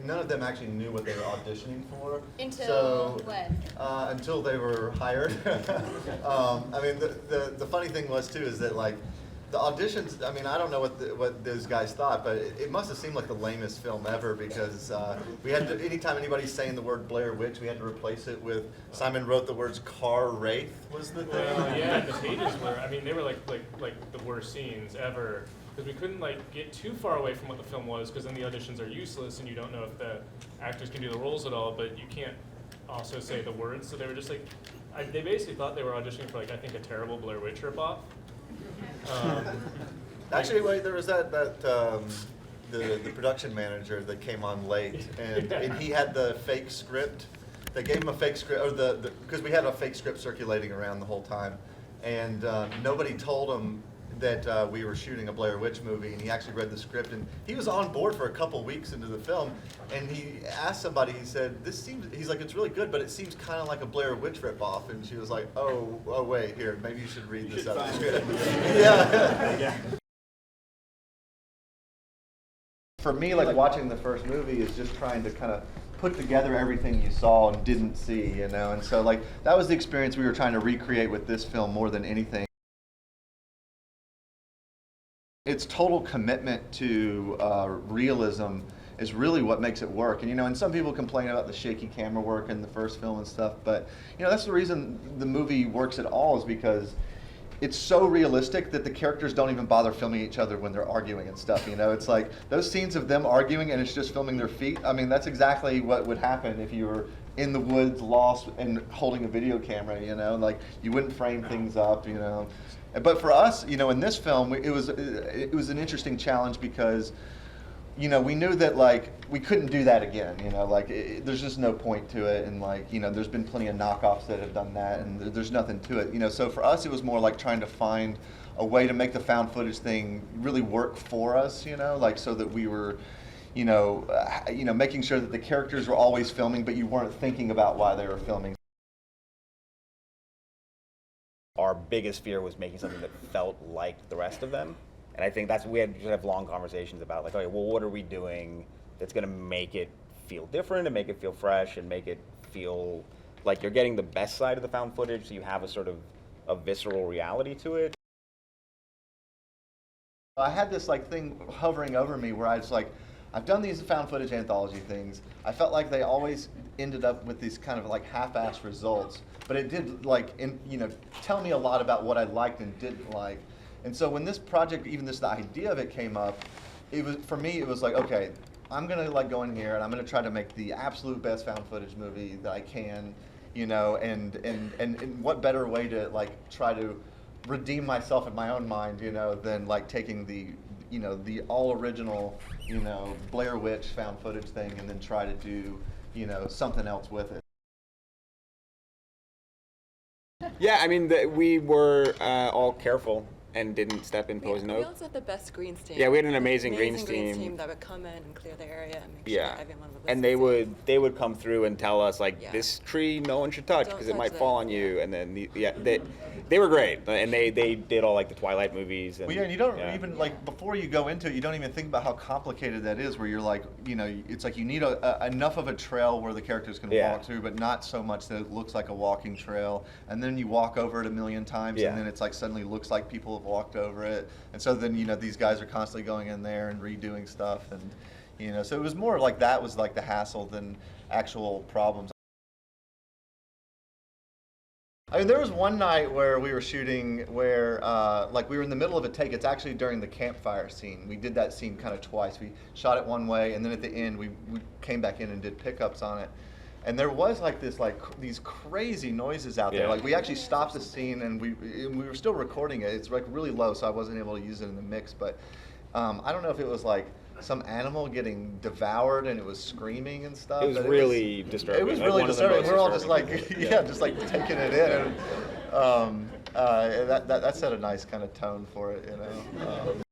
none of them actually knew what they were auditioning for. Until when? Until they were hired. I mean, the funny thing was too is that like the auditions. I mean, I don't know what those guys thought, but it must have seemed like the lamest film ever because we had to, anytime anybody's saying the word Blair Witch, we had to replace it with Simon wrote the words car wraith was the thing. Yeah, the pages were. I mean, they were like the worst scenes ever. Because we couldn't get too far away from what the film was, because then the auditions are useless and you don't know if the actors can do the roles at all, but you can't also say the words. So they were just they basically thought they were auditioning for I think a terrible Blair Witch ripoff. Actually, wait, there was the production manager that came on late, and he had the fake script. They gave him a fake script, or because we had a fake script circulating around the whole time, and nobody told him that we were shooting a Blair Witch movie, and he actually read the script, and he was on board for a couple weeks into the film, and he asked somebody, he said, he's like, it's really good, but it seems kind of like a Blair Witch ripoff, and she was like, oh wait, here, maybe you should read this out of the script. Yeah. For me, watching the first movie is just trying to kind of put together everything you saw and didn't see, and so that was the experience we were trying to recreate with this film more than anything. Its total commitment to realism is really what makes it work. And some people complain about the shaky camera work in the first film and stuff, but that's the reason the movie works at all is because it's so realistic that the characters don't even bother filming each other when they're arguing and stuff. It's like those scenes of them arguing and it's just filming their feet. I mean, that's exactly what would happen if you were in the woods, lost, and holding a video camera. You wouldn't frame things up. But for us, in this film, it was an interesting challenge because, we knew that we couldn't do that again. There's just no point to it, and there's been plenty of knockoffs that have done that, and there's nothing to it. So for us, it was more like trying to find a way to make the found footage thing really work for us. So that we were, making sure that the characters were always filming, but you weren't thinking about why they were filming. Our biggest fear was making something that felt like the rest of them. And I think we had to have long conversations about okay, well, what are we doing that's going to make it feel different and make it feel fresh and make it feel like you're getting the best side of the found footage, so you have a sort of a visceral reality to it. I had this thing hovering over me where I was I've done these found footage anthology things. I felt like they always ended up with these kind of half-assed results, but it did tell me a lot about what I liked and didn't like. And so when this project, even the idea of it came up, it was for me. It was okay, I'm gonna go in here and I'm gonna try to make the absolute best found footage movie that I can, and what better way to try to redeem myself in my own mind, than taking the all original, Blair Witch found footage thing and then try to do, something else with it. Yeah, I mean, we were all careful and didn't step in poison oak. We also had the best greens team. Yeah, we had an amazing greens team that would come in and clear the area and make yeah. sure everyone would listen. And they would come through and tell us Yeah. this tree no one should touch because it might touch fall that. on you. And then they were great, and they did all the Twilight movies. And, well, yeah, and you don't even before you go into it, you don't even think about how complicated that is. Where you're it's you need enough of a trail where the characters can walk through, but not so much that it looks like a walking trail. And then you walk over it a million times, and then it's suddenly looks like people have walked over it. And so then these guys are constantly going in there and redoing stuff, and so it was more that was the hassle than actual problems. I mean, there was one night where we were shooting where, we were in the middle of a take. It's actually during the campfire scene. We did that scene kind of twice. We shot it one way, and then at the end, we came back in and did pickups on it. And there was these crazy noises out there. We actually stopped the scene, and we were still recording it. It's really low, so I wasn't able to use it in the mix. But I don't know if it was some animal getting devoured and it was screaming and stuff. It was really disturbing. It was really disturbing. We're all just taking it in. And, that set a nice kind of tone for it,